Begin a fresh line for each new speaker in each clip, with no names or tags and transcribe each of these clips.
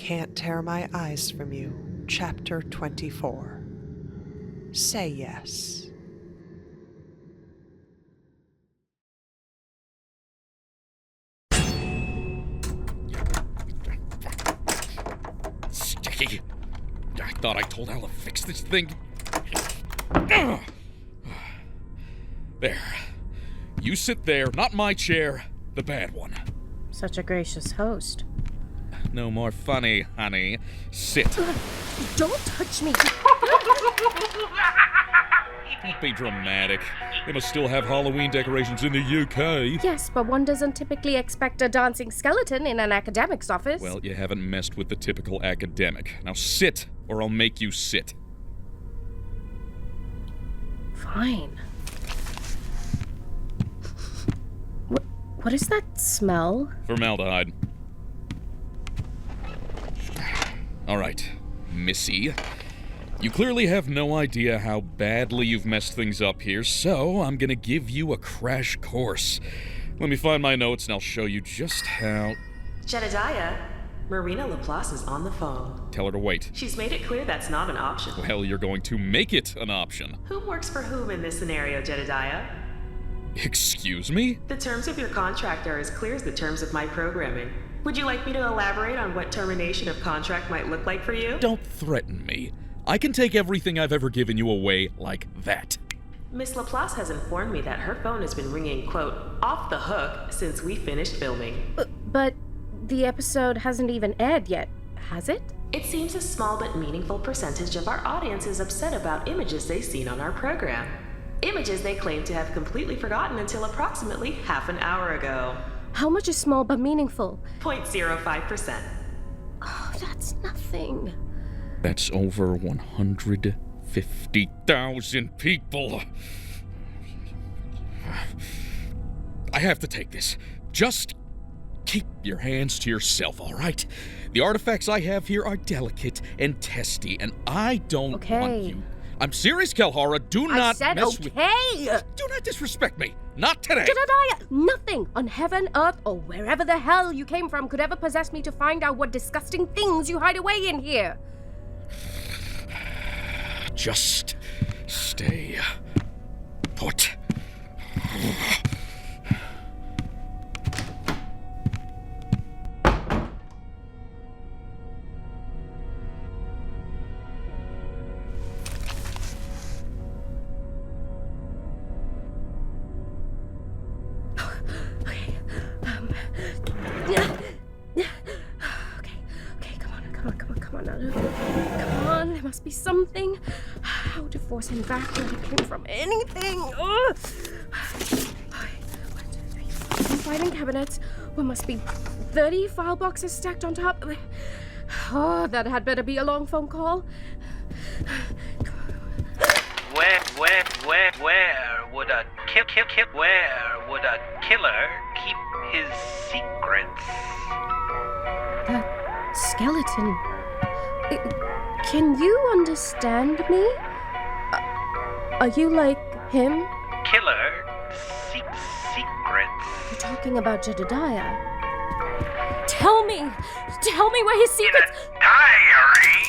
Can't Tear My Eyes From You, Chapter 24. Say yes.
Sticky. I thought I told Al to fix this thing. There. You sit there, not my chair, the bad one.
Such a gracious host.
No more funny, honey. Sit.
Don't touch me.
Don't be dramatic. They must still have Halloween decorations in the UK.
Yes, but one doesn't typically expect a dancing skeleton in an academic's office.
Well, you haven't messed with the typical academic. Now sit, or I'll make you sit.
Fine. What is that smell?
Formaldehyde. All right, Missy. You clearly have no idea how badly you've messed things up here, so I'm gonna give you a crash course. Let me find my notes and I'll show you just how...
Jedediah, Marina Laplace is on the phone.
Tell her to wait.
She's made it clear that's not an option.
Well, you're going to make it an option.
Whom works for whom in this scenario, Jedediah?
Excuse me?
The terms of your contract are as clear as the terms of my programming. Would you like me to elaborate on what termination of contract might look like for you?
Don't threaten me. I can take everything I've ever given you away like that.
Miss Laplace has informed me that her phone has been ringing, quote, off the hook since we finished filming.
But the episode hasn't even aired yet, has it?
It seems a small but meaningful percentage of our audience is upset about images they've seen on our program. Images they claim to have completely forgotten until approximately half an hour ago.
How much is small but meaningful?
0.05%.
Oh, that's nothing.
That's over 150,000 people. I have to take this. Just keep your hands to yourself, all right? The artifacts I have here are delicate and testy, and I don't want you... I'm serious, Kalhara. Do not mess with... Do not disrespect me. Not today.
Jedediah, nothing on heaven, earth, or wherever the hell you came from could ever possess me to find out what disgusting things you hide away in here.
Just stay put.
Come on, there must be something. How to force him back where he came from. Anything. Ugh. 1, 2, 3, 4, 5 in cabinets. What must be 30 file boxes stacked on top. Oh, that had better be a long phone call.
Where would a killer keep his secrets?
That skeleton. Can you understand me? Are you like him?
Killer secrets.
You're talking about Jedediah. Tell me where his secrets...
In a diary?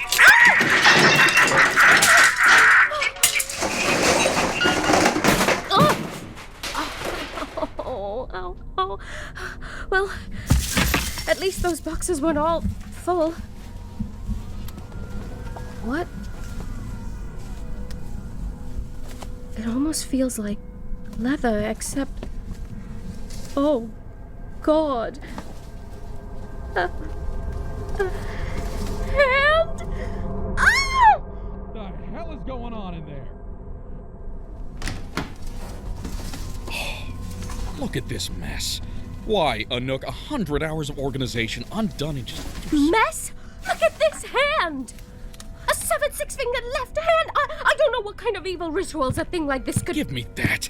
Oh. Well, at least those boxes weren't all full. What? It almost feels like leather, except... Oh, God. A hand? Ah!
What the hell is going on in there? Look at this mess. Why, Anouk, 100 hours of organization undone in just...
Mess? Look at this hand! A severed six-fingered left hand! I don't know what kind of evil rituals a thing like this could...
Give me that.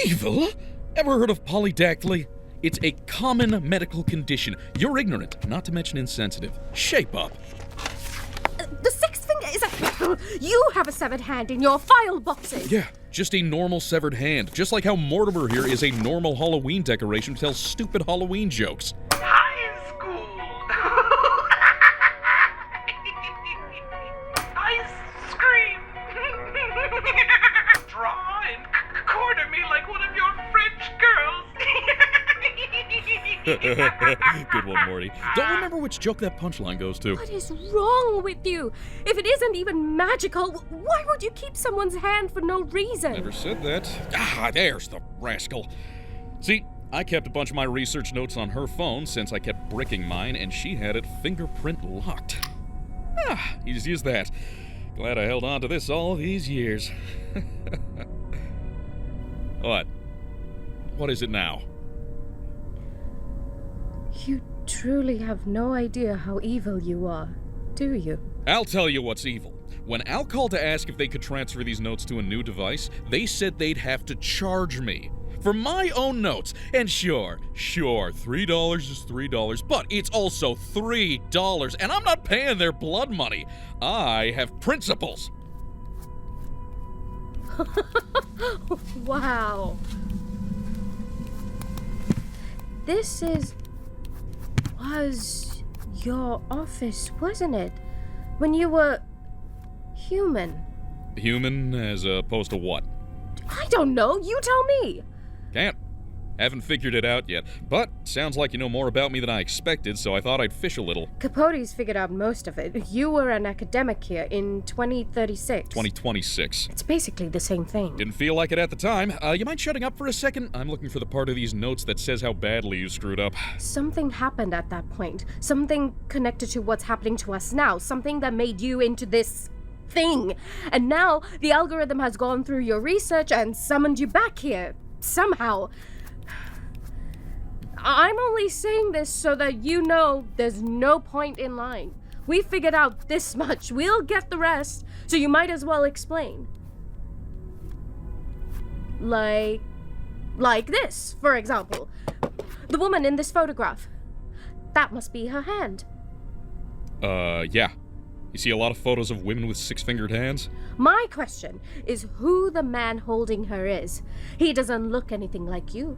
Evil? Ever heard of polydactyly? It's a common medical condition. You're ignorant, not to mention insensitive. Shape up.
The sixth finger is a... You have a severed hand in your file boxes.
Yeah, just a normal severed hand. Just like how Mortimer here is a normal Halloween decoration to tell stupid Halloween jokes.
High school.
Good one, Morty. Don't remember which joke that punchline goes to.
What is wrong with you? If it isn't even magical, why would you keep someone's hand for no reason?
Never said that. Ah, there's the rascal. See, I kept a bunch of my research notes on her phone since I kept bricking mine, and she had it fingerprint locked. Ah, you just use that. Glad I held on to this all these years. What? What is it now?
You truly have no idea how evil you are, do you?
I'll tell you what's evil. When Al called to ask if they could transfer these notes to a new device, they said they'd have to charge me for my own notes. And sure, $3 is $3, but it's also $3, and I'm not paying their blood money. I have principles.
Wow. This was your office, wasn't it? When you were human.
Human as opposed to what?
I don't know. You tell me.
Can't. Haven't figured it out yet. But sounds like you know more about me than I expected, so I thought I'd fish a little.
Capote's figured out most of it. You were an academic here in 2036.
2026.
It's basically the same thing.
Didn't feel like it at the time. You mind shutting up for a second? I'm looking for the part of these notes that says how badly you screwed up.
Something happened at that point. Something connected to what's happening to us now. Something that made you into this thing. And now the algorithm has gone through your research and summoned you back here. Somehow. I'm only saying this so that you know there's no point in lying. We figured out this much. We'll get the rest, so you might as well explain. Like this, for example. The woman in this photograph. That must be her hand.
Yeah. You see a lot of photos of women with six-fingered hands?
My question is who the man holding her is. He doesn't look anything like you.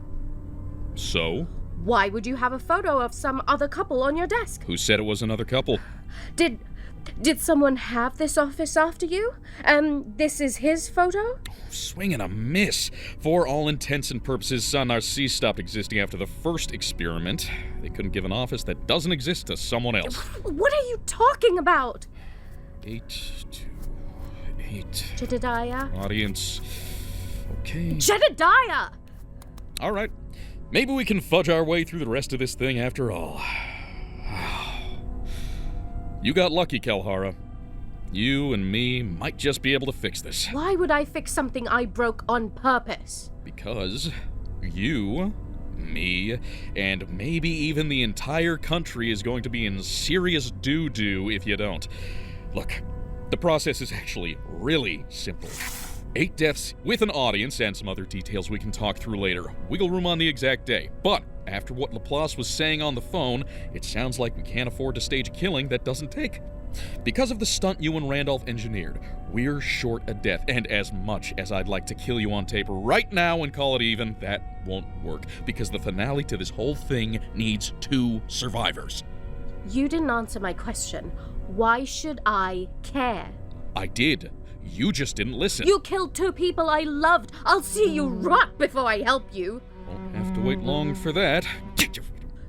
So?
Why would you have a photo of some other couple on your desk?
Who said it was another couple?
Did someone have this office after you? This is his photo?
Swing and a miss. For all intents and purposes, San Narcisse stopped existing after the first experiment. They couldn't give an office that doesn't exist to someone else.
What are you talking about?
8 to 8.
Jedediah?
Audience. Okay.
Jedediah!
All right. Maybe we can fudge our way through the rest of this thing after all. You got lucky, Kalhara. You and me might just be able to fix this.
Why would I fix something I broke on purpose?
Because you, me, and maybe even the entire country is going to be in serious doo-doo if you don't. Look, the process is actually really simple. 8 deaths with an audience and some other details we can talk through later. Wiggle room on the exact day. But after what Laplace was saying on the phone, it sounds like we can't afford to stage a killing that doesn't take. Because of the stunt you and Randolph engineered, we're short a death, and as much as I'd like to kill you on tape right now and call it even, that won't work, because the finale to this whole thing needs 2 survivors.
You didn't answer my question. Why should I care?
I did. You just didn't listen.
You killed 2 people I loved. I'll see you rot before I help you.
Won't have to wait long for that.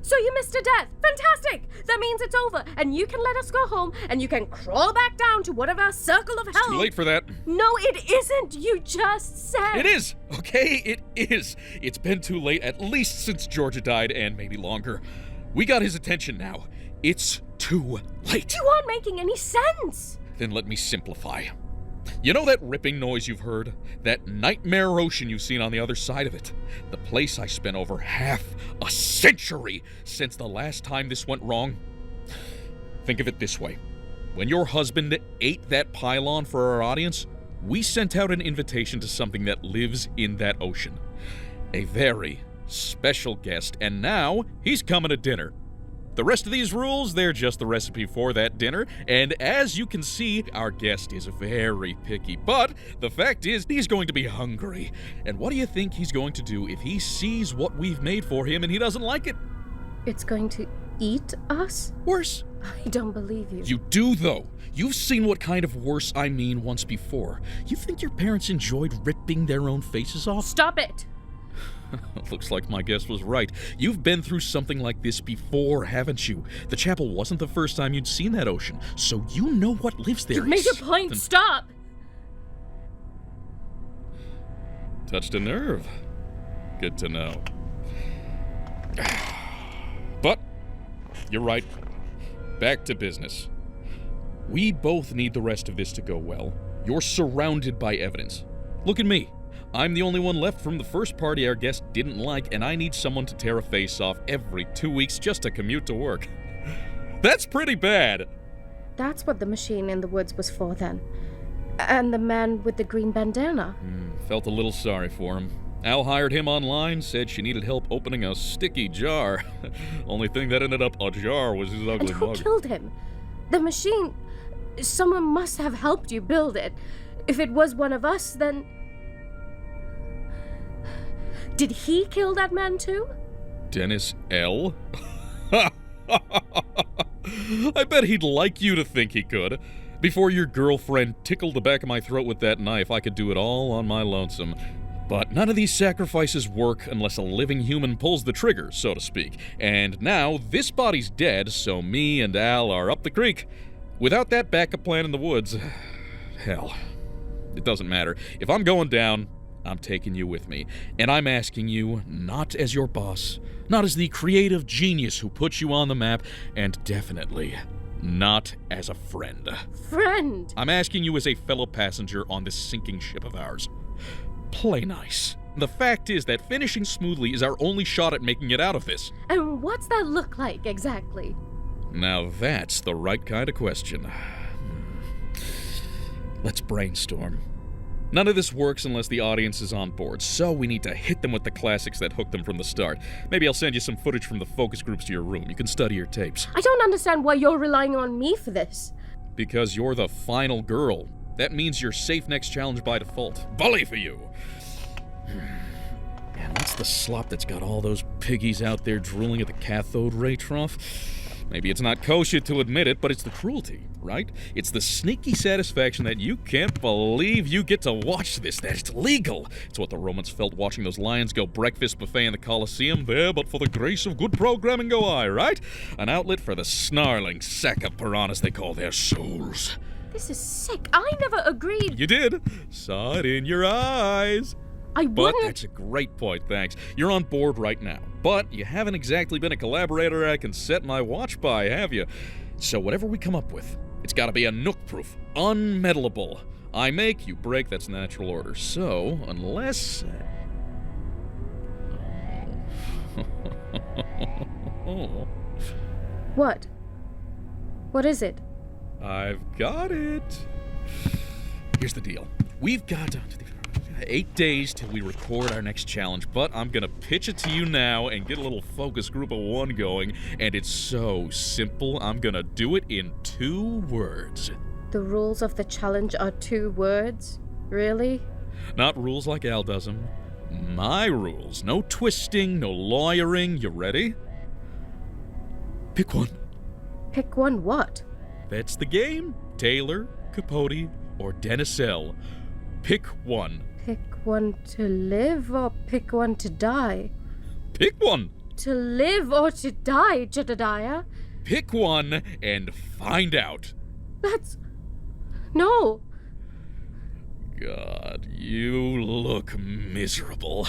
So you missed a death. Fantastic. That means it's over, and you can let us go home, and you can crawl back down to whatever circle of hell.
It's too late for that.
No, it isn't. You just said.
It is. Okay, it is. It's been too late, at least since Georgia died, and maybe longer. We got his attention now. It's too late.
You aren't making any sense.
Then let me simplify. You know that ripping noise you've heard? That nightmare ocean you've seen on the other side of it? The place I spent over half a century since the last time this went wrong? Think of it this way. When your husband ate that pylon for our audience, we sent out an invitation to something that lives in that ocean. A very special guest, and now he's coming to dinner. The rest of these rules, they're just the recipe for that dinner, and as you can see, our guest is very picky. But the fact is, he's going to be hungry. And what do you think he's going to do if he sees what we've made for him and he doesn't like it?
It's going to eat us?
Worse.
I don't believe you.
You do, though. You've seen what kind of worse I mean once before. You think your parents enjoyed ripping their own faces off?
Stop it!
Looks like my guess was right. You've been through something like this before, haven't you? The chapel wasn't the first time you'd seen that ocean, so you know what lives there.
You've made your point. Stop!
Touched a nerve. Good to know. But, you're right. Back to business. We both need the rest of this to go well. You're surrounded by evidence. Look at me. I'm the only one left from the first party our guest didn't like, and I need someone to tear a face off every 2 weeks just to commute to work. That's pretty bad.
That's what the machine in the woods was for then. And the man with the green bandana.
Felt a little sorry for him. Al hired him online, said she needed help opening a sticky jar. Only thing that ended up ajar was his ugly
And who
mug.
killed him? The machine... Someone must have helped you build it. If it was one of us, then... Did he kill that man too?
Dennis L? I bet he'd like you to think he could. Before your girlfriend tickled the back of my throat with that knife, I could do it all on my lonesome. But none of these sacrifices work unless a living human pulls the trigger, so to speak. And now, this body's dead, so me and Al are up the creek. Without that backup plan in the woods, hell, it doesn't matter. If I'm going down, I'm taking you with me. And I'm asking you, not as your boss, not as the creative genius who put you on the map, and definitely not as a friend.
Friend?
I'm asking you as a fellow passenger on this sinking ship of ours. Play nice. The fact is that finishing smoothly is our only shot at making it out of this.
And what's that look like, exactly?
Now that's the right kind of question. Let's brainstorm. None of this works unless the audience is on board, so we need to hit them with the classics that hooked them from the start. Maybe I'll send you some footage from the focus groups to your room. You can study your tapes.
I don't understand why you're relying on me for this.
Because you're the final girl. That means you're safe next challenge by default. Bully for you! Man, what's the slop that's got all those piggies out there drooling at the cathode ray trough? Maybe it's not kosher to admit it, but it's the cruelty, right? It's the sneaky satisfaction that you can't believe you get to watch this, that it's legal. It's what the Romans felt watching those lions go breakfast buffet in the Colosseum. There, but for the grace of good programming go I, right? An outlet for the snarling sack of piranhas they call their souls.
This is sick. I never agreed.
You did. Saw it in your eyes.
I
But
wouldn't...
that's a great point, thanks. You're on board right now. But you haven't exactly been a collaborator I can set my watch by, have you? So whatever we come up with, it's gotta be Anouk-proof, unmeddleable. I make, you break, that's natural order. So, unless...
What? What is it?
I've got it. Here's the deal. We've got 8 days till we record our next challenge, but I'm gonna pitch it to you now and get a little focus group of one going, and it's so simple, I'm gonna do it in 2 words.
The rules of the challenge are 2 words? Really?
Not rules like Al does them. My rules. No twisting, no lawyering. You ready? Pick one.
Pick one what?
That's the game. Taylor, Capote, or Dennis L. Pick one.
Pick one to live or pick one to die?
Pick one.
To live or to die, Jedediah?
Pick one and find out.
That's... No.
God, you look miserable.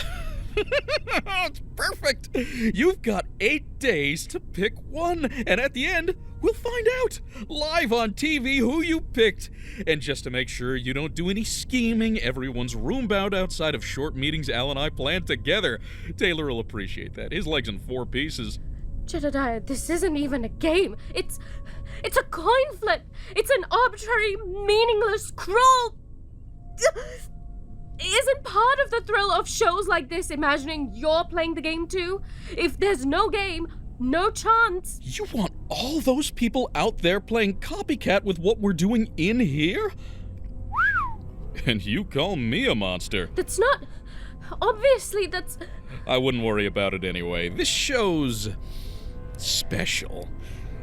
It's perfect. You've got 8 days to pick one, and at the end, we'll find out, live on TV, who you picked. And just to make sure you don't do any scheming, everyone's room-bound outside of short meetings Al and I planned together. Taylor will appreciate that. His leg's in 4 pieces.
Jedediah, this isn't even a game. It's a coin flip. It's an arbitrary, meaningless, cruel... Isn't part of the thrill of shows like this imagining you're playing the game too? If there's no game, no chance.
You want all those people out there playing copycat with what we're doing in here? And you call me a monster?
That's not... Obviously, that's...
I wouldn't worry about it anyway. This show's special.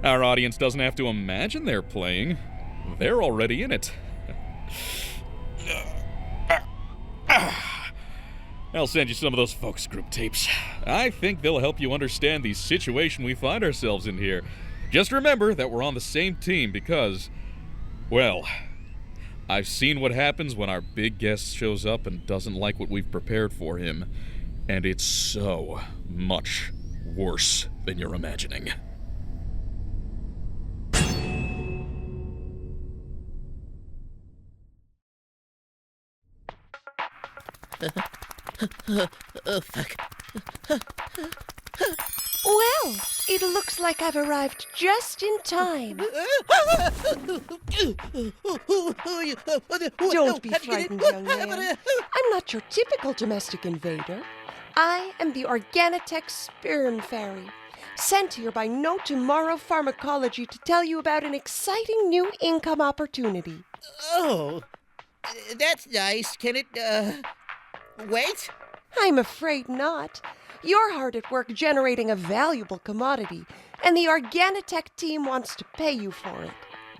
Our audience doesn't have to imagine they're playing. They're already in it. I'll send you some of those focus group tapes. I think they'll help you understand the situation we find ourselves in here. Just remember that we're on the same team because, well, I've seen what happens when our big guest shows up and doesn't like what we've prepared for him, and it's so much worse than you're imagining.
Oh, fuck.
Well, it looks like I've arrived just in time. Don't be frightened, young man. I'm not your typical domestic invader. I am the Organitech Sperm Fairy, sent here by No Tomorrow Pharmacology to tell you about an exciting new income opportunity.
Oh, that's nice. Can it, wait?
I'm afraid not. You're hard at work generating a valuable commodity, and the Organitech team wants to pay you for it.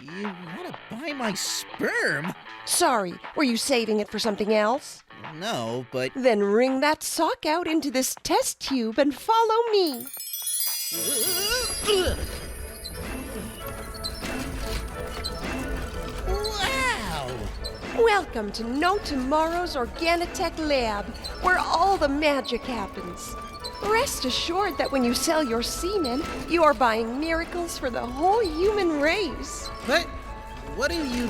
You want to buy my sperm?
Sorry, were you saving it for something else?
No, but...
Then wring that sock out into this test tube and follow me.
Wow!
Welcome to No Tomorrow's Organitech Lab, where all the magic happens. Rest assured that when you sell your semen, you are buying miracles for the whole human race.
But what do you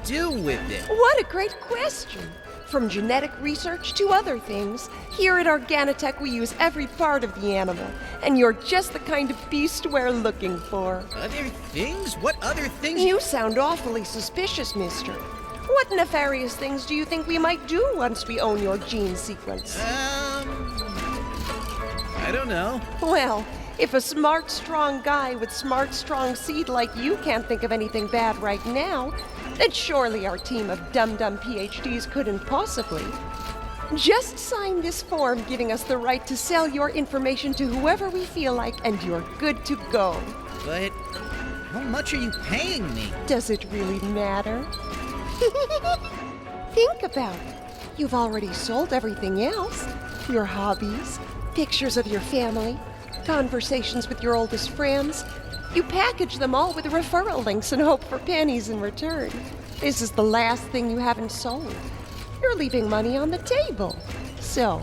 do with it?
What a great question. From genetic research to other things, here at Organitech we use every part of the animal, and you're just the kind of beast we're looking for.
Other things? What other things?
You sound awfully suspicious, mister. What nefarious things do you think we might do once we own your gene sequence?
I don't know.
Well, if a smart, strong guy with smart, strong seed like you can't think of anything bad right now, then surely our team of dum-dum PhDs couldn't possibly. Just sign this form giving us the right to sell your information to whoever we feel like, and you're good to go.
But how much are you paying me?
Does it really matter? Think about it. You've already sold everything else. Your hobbies, pictures of your family, conversations with your oldest friends. You package them all with referral links and hope for pennies in return. This is the last thing you haven't sold. You're leaving money on the table. So,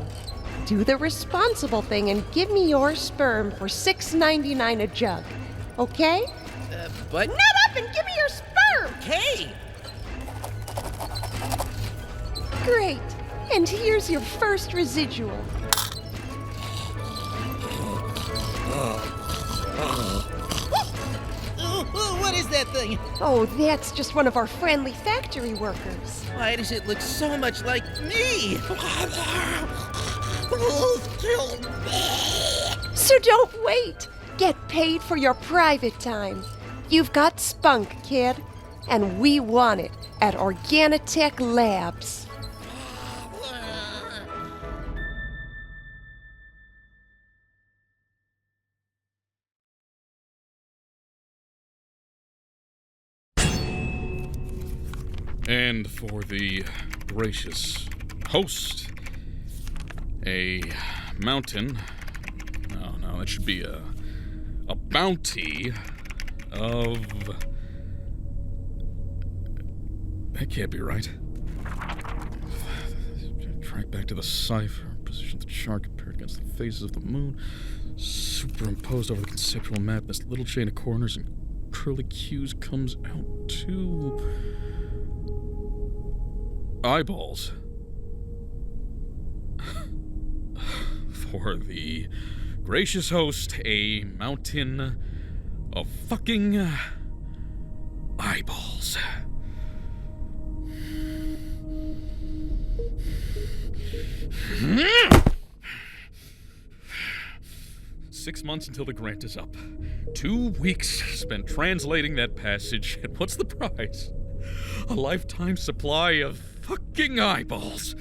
do the responsible thing and give me your sperm for $6.99 a jug. Okay?
But...
Nut up and give me your sperm!
Hey!
Great. And here's your first residual.
What is that thing?
Oh, that's just one of our friendly factory workers.
Why does it look so much like me?
So don't wait. Get paid for your private time. You've got spunk, kid. And we want it at Organitech Labs.
And for the gracious host, a mountain, no, that should be a bounty of... That can't be right. Track back to the cipher, position the chart compared against the phases of the moon, superimposed over the conceptual map, this little chain of corners and curly cues comes out to... eyeballs. For the gracious host, a mountain of fucking eyeballs. Six months until the grant is up. 2 weeks spent translating that passage, and what's the prize? A lifetime supply of fucking eyeballs.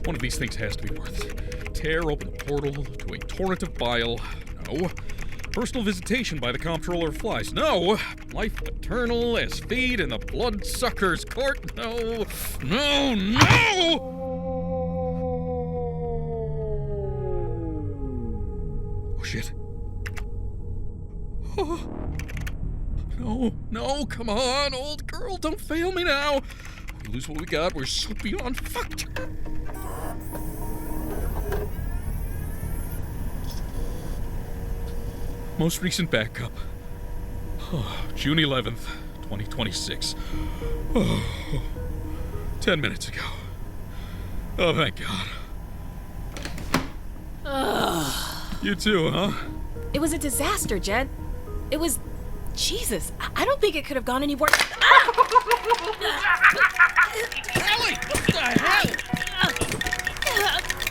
One of these things has to be worth it. Tear open the portal to a torrent of bile. No. Personal visitation by the comptroller of flies. No. Life eternal as feed in the bloodsucker's court. No. No. No! Oh, shit. Oh. No, come on, old girl, don't fail me now. We lose what we got, we're so beyond fucked. Most recent backup. June 11th, 2026. 10 minutes ago. Oh, thank God. You too, huh?
It was a disaster, Jed. It was... Jesus, I don't think it could have gone any worse.
Ellie! What the hell?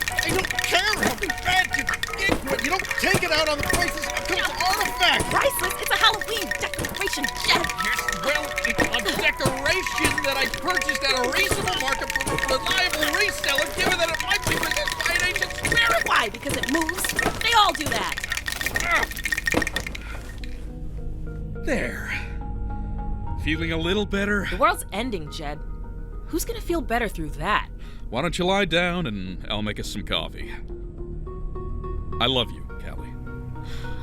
I don't care how bad you get, but you don't take it out on the priceless occult artifact!
Priceless? It's a Halloween decoration, Jed.
Yes, well, it's a decoration that I purchased at a reasonable markup from a reliable reseller, given that it might be possessed by an ancient spirit.
Why? Because it moves? They all do that.
There. Feeling a little better?
The world's ending, Jed. Who's gonna feel better through that?
Why don't you lie down and I'll make us some coffee. I love you, Callie.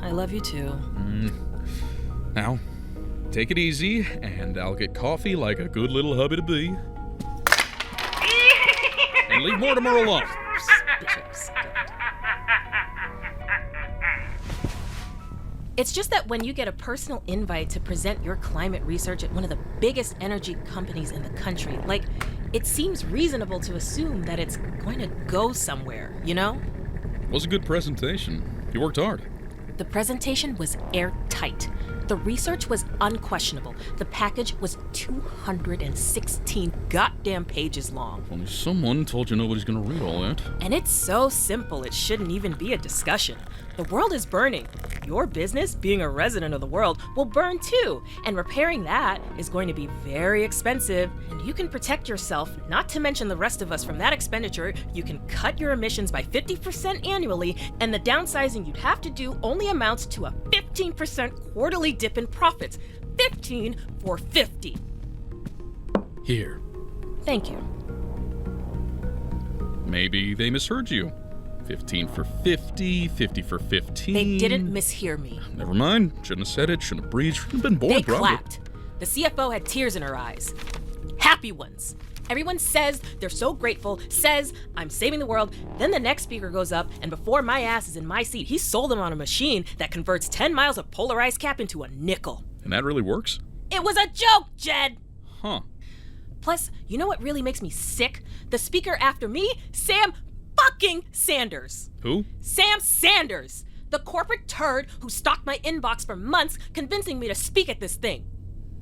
I love you too.
Now, take it easy and I'll get coffee like a good little hubby to be. And leave Mortimer alone.
It's just that when you get a personal invite to present your climate research at one of the biggest energy companies in the country, like, it seems reasonable to assume that it's going to go somewhere, you know?
It was a good presentation. You worked hard.
The presentation was airtight. The research was unquestionable. The package was 216 goddamn pages long.
Only someone told you nobody's gonna read all that.
And it's so simple, it shouldn't even be a discussion. The world is burning. Your business, being a resident of the world, will burn too. And repairing that is going to be very expensive. And you can protect yourself, not to mention the rest of us, from that expenditure. You can cut your emissions by 50% annually, and the downsizing you'd have to do only amounts to a 15% quarterly dip in profits. 15 for 50.
Here.
Thank you.
Maybe they misheard you. 15 for 50, 50 for 15.
They didn't mishear me.
Never mind. Shouldn't have said it. Shouldn't have breathed. Shouldn't have been born,
They
probably.
clapped. The CFO had tears in her eyes. Happy ones. Everyone says they're so grateful, says I'm saving the world. Then the next speaker goes up, and before my ass is in my seat, he sold them on a machine that converts 10 miles of polarized cap into a nickel.
And that really works?
It was a joke, Jed!
Huh.
Plus, you know what really makes me sick? The speaker after me, Sam fucking Sanders.
Who?
Sam Sanders! The corporate turd who stalked my inbox for months, convincing me to speak at this thing.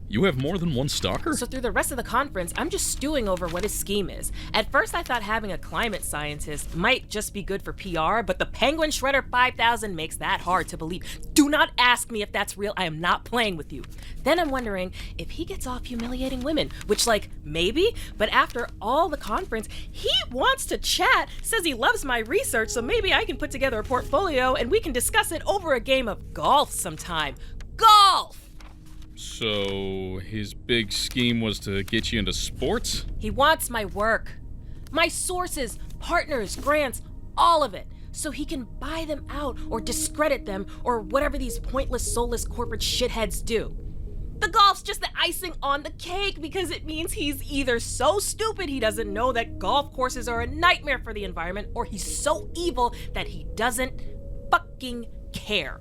You have more than one stalker?
So through the rest of the conference, I'm just stewing over what his scheme is. At first, I thought having a climate scientist might just be good for PR, but the Penguin Shredder 5000 makes that hard to believe. Do not ask me if that's real. I am not playing with you. Then I'm wondering if he gets off humiliating women, which, like, maybe, but after all the conference, he wants to chat, says he loves my research, so maybe I can put together a portfolio and we can discuss it over a game of golf sometime. Golf!
So, his big scheme was to get you into sports?
He wants my work. My sources, partners, grants, all of it. So he can buy them out or discredit them or whatever these pointless, soulless corporate shitheads do. The golf's just the icing on the cake because it means he's either so stupid he doesn't know that golf courses are a nightmare for the environment, or he's so evil that he doesn't fucking care.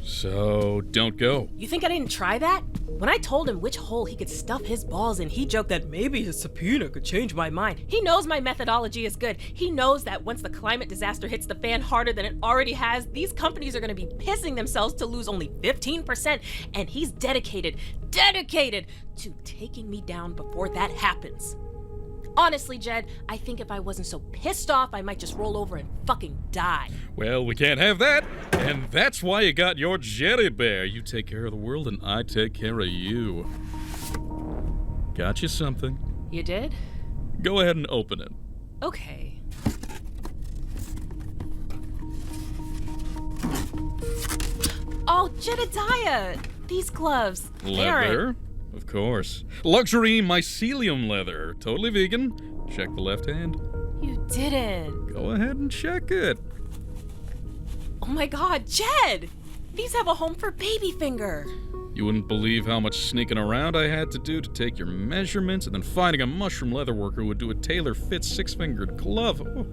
So, don't go.
You think I didn't try that? When I told him which hole he could stuff his balls in, he joked that maybe his subpoena could change my mind. He knows my methodology is good. He knows that once the climate disaster hits the fan harder than it already has, these companies are going to be pissing themselves to lose only 15%, and he's dedicated to taking me down before that happens. Honestly, Jed, I think if I wasn't so pissed off, I might just roll over and fucking die.
Well, we can't have that. And that's why you got your Jedediah. You take care of the world and I take care of you. Got you something.
You did?
Go ahead and open it.
Okay. Oh, Jedediah! These gloves.
Leather? Of course. Luxury mycelium leather. Totally vegan. Check the left hand.
You didn't.
Go ahead and check it.
Oh my god, Jed! These have a home for Babyfinger.
You wouldn't believe how much sneaking around I had to do to take your measurements, and then finding a mushroom leatherworker who would do a tailor-fit six-fingered glove. Oh.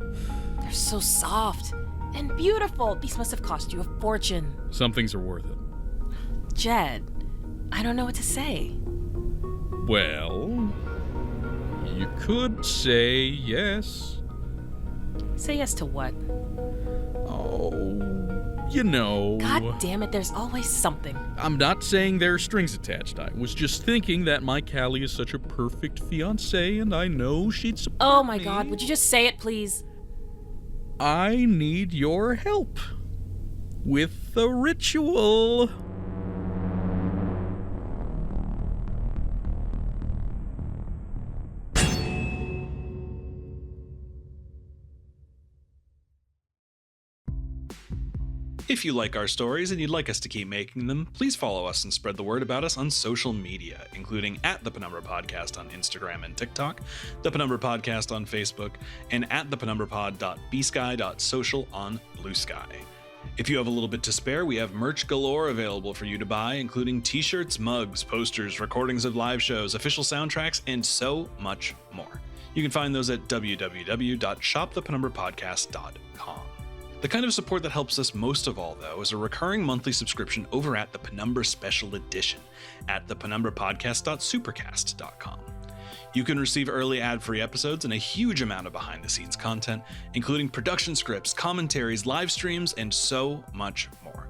They're so soft and beautiful. These must have cost you a fortune.
Some things are worth it.
Jed, I don't know what to say.
Well, you could say yes.
Say yes to what?
Oh, you know.
God damn it, there's always something.
I'm not saying there are strings attached. I was just thinking that my Callie is such a perfect fiancée, and I know she'd support
Oh my
me.
god, would you just say it, please?
I need your help with the ritual.
If you like our stories and you'd like us to keep making them, please follow us and spread the word about us on social media, including at the Penumbra Podcast on Instagram and TikTok, the Penumbra Podcast on Facebook, and at thepenumbrapod.bsky.social on Blue Sky. If you have a little bit to spare, we have merch galore available for you to buy, including t-shirts, mugs, posters, recordings of live shows, official soundtracks, and so much more. You can find those at www.shopthepenumbrapodcast.com. The kind of support that helps us most of all, though, is a recurring monthly subscription over at the Penumbra Special Edition at thepenumbrapodcast.supercast.com. You can receive early ad-free episodes and a huge amount of behind-the-scenes content, including production scripts, commentaries, live streams, and so much more.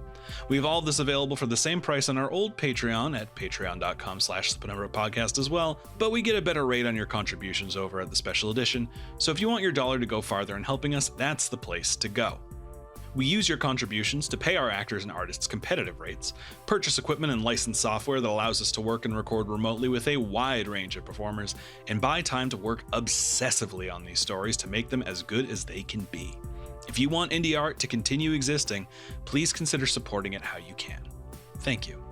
We have all of this available for the same price on our old Patreon at patreon.com/thepenumbrapodcast as well, but we get a better rate on your contributions over at the Special Edition, so if you want your dollar to go farther in helping us, that's the place to go. We use your contributions to pay our actors and artists competitive rates, purchase equipment and license software that allows us to work and record remotely with a wide range of performers, and buy time to work obsessively on these stories to make them as good as they can be. If you want indie art to continue existing, please consider supporting it how you can. Thank you.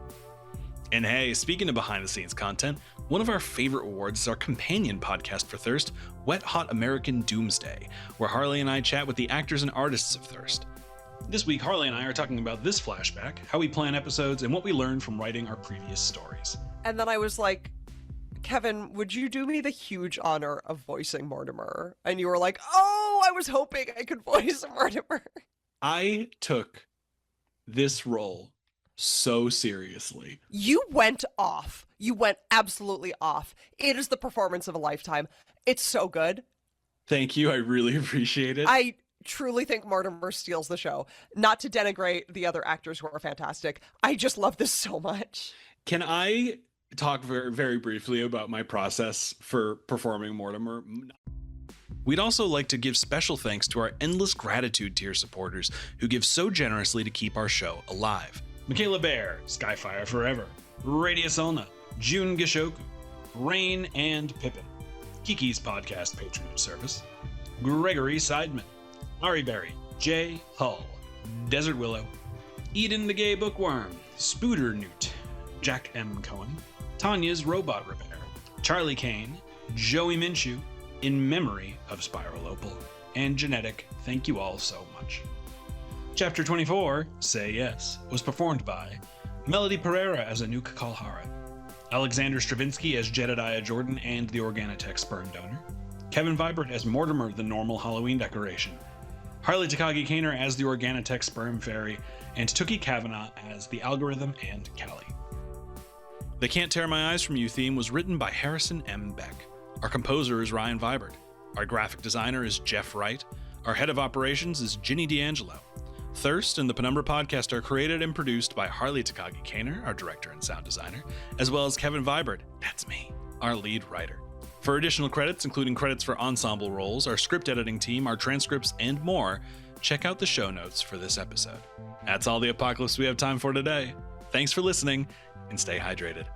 And hey, speaking of behind-the-scenes content, one of our favorite awards is our companion podcast for Thirst, Wet Hot American Doomsday, where Harley and I chat with the actors and artists of Thirst. This week, Harley and I are talking about this flashback, how we plan episodes, and what we learned from writing our previous stories.
And then I was like, Kevin, would you do me the huge honor of voicing Mortimer? And you were like, oh, I was hoping I could voice Mortimer.
I took this role so seriously.
You went off. You went absolutely off. It is the performance of a lifetime. It's so good.
Thank you. I really appreciate it.
I truly think Mortimer steals the show. Not to denigrate the other actors who are fantastic. I just love this so much.
Can I talk very, very briefly about my process for performing Mortimer? We'd also like to give special thanks to our endless gratitude tier supporters who give so generously to keep our show alive. Michaela Bear, Skyfire Forever, Radius Ulna, June Gishoku, Rain and Pippin, Kiki's Podcast Patronage Service, Gregory Seidman, Ari Berry, Jay Hull, Desert Willow, Eden the Gay Bookworm, Spooter Newt, Jack M. Cohen, Tanya's Robot Repair, Charlie Kane, Joey Minshew, in memory of Spiral Opal, and Genetic, thank you all so much. Chapter 24, Say Yes, was performed by Melody Perera as Anouk Kalhara, Alexander Stravinski as Jedediah Jordan and the Organitech Sperm Donor, Kevin Vibert as Mortimer the Normal Halloween Decoration, Harley Takagi Kaner as the Organitech Sperm Fairy, and Tooky Kavanagh as the Algorithm and Callie. The Can't Tear My Eyes From You theme was written by Harrison M. Beck. Our composer is Ryan Vibert. Our graphic designer is Jeff Wright. Our head of operations is Ginny D'Angelo. Thirst and the Penumbra Podcast are created and produced by Harley Takagi Kaner, our director and sound designer, as well as Kevin Vibert, that's me, our lead writer. For additional credits, including credits for ensemble roles, our script editing team, our transcripts, and more, check out the show notes for this episode. That's all the apocalypse we have time for today. Thanks for listening, and stay hydrated.